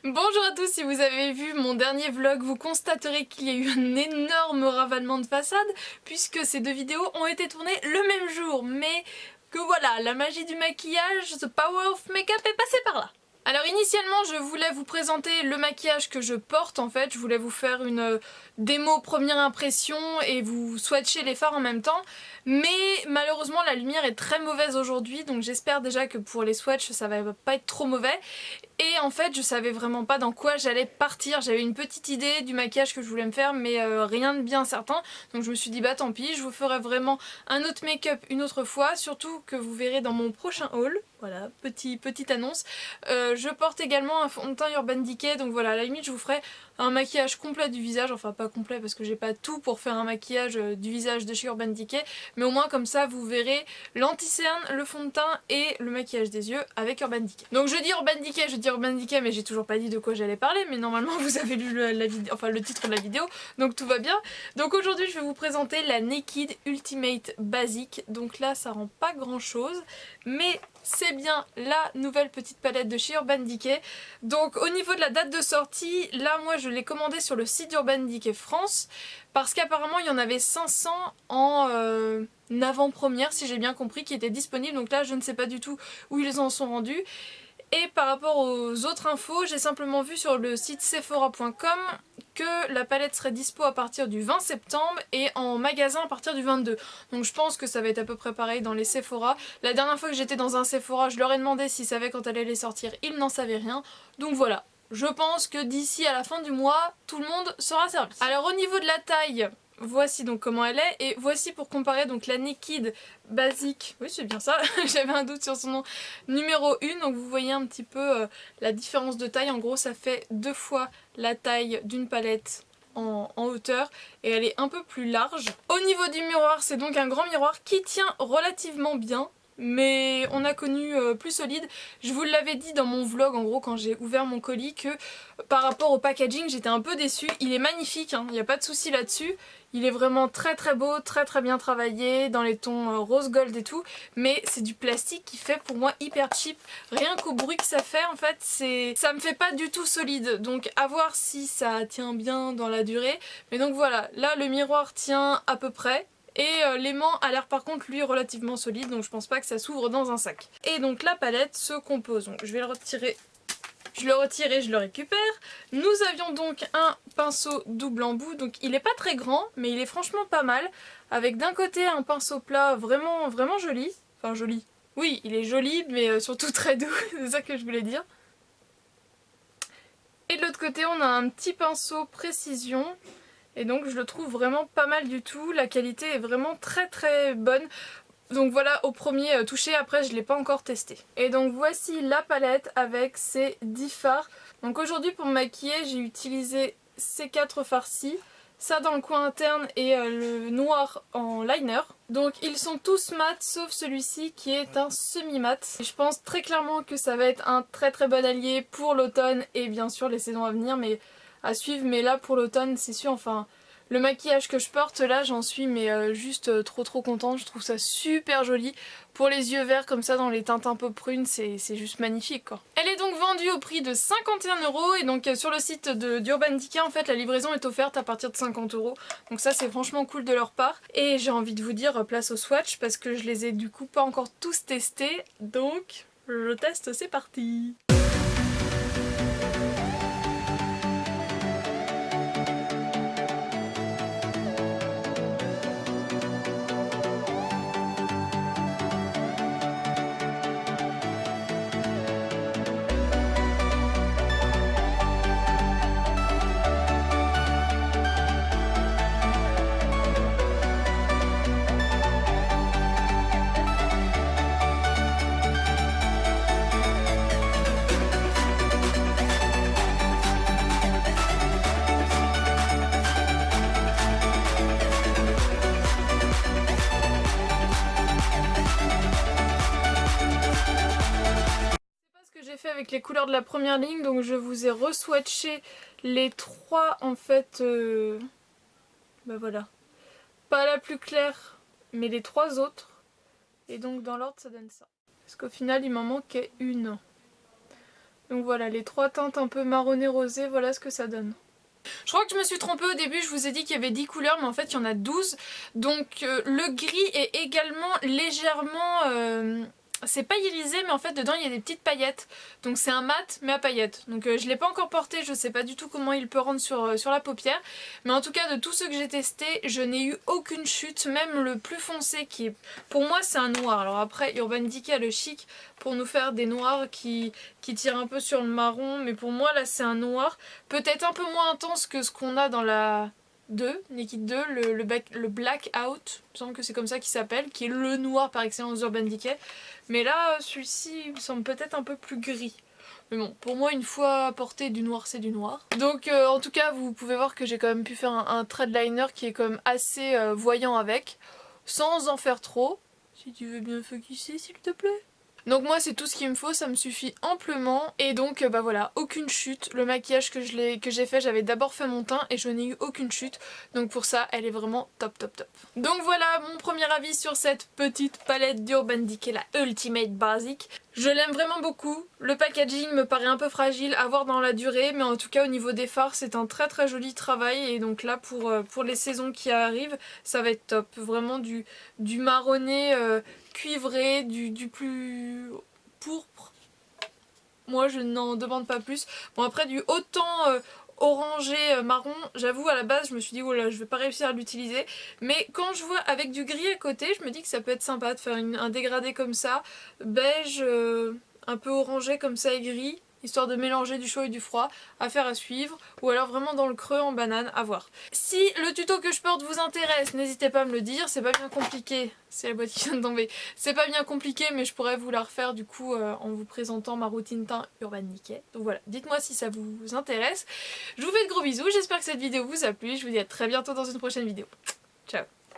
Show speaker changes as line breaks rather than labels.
Bonjour à tous, si vous avez vu mon dernier vlog, vous constaterez qu'il y a eu un énorme ravalement de façade puisque ces deux vidéos ont été tournées le même jour, mais que voilà, la magie du maquillage, the power of makeup est passée par là. Alors initialement je voulais vous présenter le maquillage que je porte en fait, je voulais vous faire une démo première impression et vous swatcher les fards en même temps, mais malheureusement la lumière est très mauvaise aujourd'hui donc j'espère déjà que pour les swatchs ça va pas être trop mauvais. Et en fait je savais vraiment pas dans quoi j'allais partir, j'avais une petite idée du maquillage que je voulais me faire mais rien de bien certain, donc je me suis dit bah tant pis, je vous ferai vraiment un autre make-up une autre fois, surtout que vous verrez dans mon prochain haul. Voilà, petite annonce. Je porte également un fond de teint Urban Decay, donc voilà, à la limite je vous ferai un maquillage complet du visage, enfin pas complet parce que j'ai pas tout pour faire un maquillage du visage de chez Urban Decay, mais au moins comme ça vous verrez l'anti-cerne, le fond de teint et le maquillage des yeux avec Urban Decay. Donc je dis Urban Decay, mais j'ai toujours pas dit de quoi j'allais parler, mais normalement vous avez lu le titre de la vidéo, donc tout va bien. Donc aujourd'hui je vais vous présenter la Naked Ultimate Basic, donc là ça rend pas grand chose, mais c'est bien la nouvelle petite palette de chez Urban Decay. Donc au niveau de la date de sortie, là moi je l'ai commandée sur le site d'Urban Decay France parce qu'apparemment il y en avait 500 en avant-première si j'ai bien compris qui étaient disponibles, donc là je ne sais pas du tout où ils en sont rendus. Et par rapport aux autres infos, j'ai simplement vu sur le site sephora.com que la palette serait dispo à partir du 20 septembre et en magasin à partir du 22. Donc je pense que ça va être à peu près pareil dans les Sephora. La dernière fois que j'étais dans un Sephora, je leur ai demandé s'ils savaient quand elle allait sortir, ils n'en savaient rien. Donc voilà, je pense que d'ici à la fin du mois, tout le monde sera servi. Alors au niveau de la taille, voici donc comment elle est, et voici pour comparer donc la Naked Basic, oui c'est bien ça, j'avais un doute sur son nom, numéro 1, donc vous voyez un petit peu la différence de taille, en gros ça fait 2 fois la taille d'une palette en hauteur et elle est un peu plus large. Au niveau du miroir, c'est donc un grand miroir qui tient relativement bien, mais on a connu plus solide. Je vous l'avais dit dans mon vlog en gros quand j'ai ouvert mon colis que par rapport au packaging j'étais un peu déçue. Il est magnifique, il n'y a pas de souci là-dessus. Il est vraiment très beau, très bien travaillé dans les tons rose gold et tout, mais c'est du plastique qui fait pour moi hyper cheap. Rien qu'au bruit que ça fait en fait, ça me fait pas du tout solide, donc à voir si ça tient bien dans la durée. Mais donc voilà, là le miroir tient à peu près. Et l'aimant a l'air par contre lui relativement solide, donc je pense pas que ça s'ouvre dans un sac. Et donc la palette se compose, donc je vais le retirer. Je le retire et je le récupère. Nous avions donc un pinceau double embout, donc il est pas très grand, mais il est franchement pas mal. Avec d'un côté un pinceau plat vraiment joli. Enfin joli. Oui, il est joli, mais surtout très doux, c'est ça que je voulais dire. Et de l'autre côté, on a un petit pinceau précision. Et donc je le trouve vraiment pas mal du tout. La qualité est vraiment très bonne. Donc voilà au premier toucher, après je ne l'ai pas encore testé. Et donc voici la palette avec ces 10 fards. Donc aujourd'hui pour me maquiller j'ai utilisé ces 4 fards-ci. Ça dans le coin interne et le noir en liner. Donc ils sont tous mat sauf celui-ci qui est un semi-mat. Et je pense très clairement que ça va être un très bon allié pour l'automne et bien sûr les saisons à venir, mais à suivre. Mais là pour l'automne c'est sûr, enfin... Le maquillage que je porte là, j'en suis mais juste trop contente, je trouve ça super joli. Pour les yeux verts comme ça dans les teintes un peu prunes, c'est juste magnifique quoi. Elle est donc vendue au prix de 51 € et donc sur le site d'Urban Decay en fait la livraison est offerte à partir de 50 €. Donc ça c'est franchement cool de leur part. Et j'ai envie de vous dire place au swatch parce que je les ai du coup pas encore tous testés. Donc je teste, c'est parti. Fait avec les couleurs de la première ligne, donc je vous ai re-swatché les trois en fait, bah voilà, pas la plus claire mais les trois autres, et donc dans l'ordre ça donne ça, parce qu'au final il m'en manquait une. Donc voilà, les 3 teintes un peu marronné rosé, voilà ce que ça donne. Je crois que je me suis trompée au début, je vous ai dit qu'il y avait 10 couleurs mais en fait il y en a 12. Donc le gris est également légèrement... c'est pas irisé mais en fait dedans il y a des petites paillettes. Donc c'est un mat mais à paillettes. Donc je l'ai pas encore porté, je sais pas du tout comment il peut rendre sur la paupière. Mais en tout cas de tous ceux que j'ai testés, je n'ai eu aucune chute, même le plus foncé qui est... Pour moi c'est un noir. Alors après Urban Decay a le chic pour nous faire des noirs qui tirent un peu sur le marron. Mais pour moi là c'est un noir. Peut-être un peu moins intense que ce qu'on a dans la 2, Naked 2, le Blackout, il me semble que c'est comme ça qu'il s'appelle, qui est le noir par excellence d'Urban Decay. Mais là, celui-ci me semble peut-être un peu plus gris. Mais bon, pour moi, une fois porté du noir, c'est du noir. Donc en tout cas, vous pouvez voir que j'ai quand même pu faire un thread liner qui est quand même assez voyant avec, sans en faire trop. Si tu veux bien focuser, s'il te plaît. Donc moi c'est tout ce qu'il me faut, ça me suffit amplement. Et donc bah voilà, aucune chute. Le maquillage que j'ai fait, j'avais d'abord fait mon teint et je n'ai eu aucune chute. Donc pour ça, elle est vraiment top top top. Donc voilà mon premier avis sur cette petite palette d'Urban Decay, la Ultimate Basic. Je l'aime vraiment beaucoup. Le packaging me paraît un peu fragile à voir dans la durée, mais en tout cas au niveau des fards c'est un très très joli travail. Et donc là pour les saisons qui arrivent, ça va être top. Vraiment du marronné cuivré, du plus pourpre. Moi je n'en demande pas plus. Bon après du autant orangé marron, j'avoue à la base je me suis dit oh là je vais pas réussir à l'utiliser. Mais quand je vois avec du gris à côté, je me dis que ça peut être sympa de faire un dégradé comme ça, beige, un peu orangé comme ça et gris. Histoire de mélanger du chaud et du froid, affaire à suivre, ou alors vraiment dans le creux en banane, à voir. Si le tuto que je porte vous intéresse, n'hésitez pas à me le dire, c'est pas bien compliqué, c'est la boîte qui vient de tomber, c'est pas bien compliqué mais je pourrais vous la refaire du coup en vous présentant ma routine teint Urban Decay. Donc voilà, dites-moi si ça vous intéresse. Je vous fais de gros bisous, j'espère que cette vidéo vous a plu, je vous dis à très bientôt dans une prochaine vidéo. Ciao.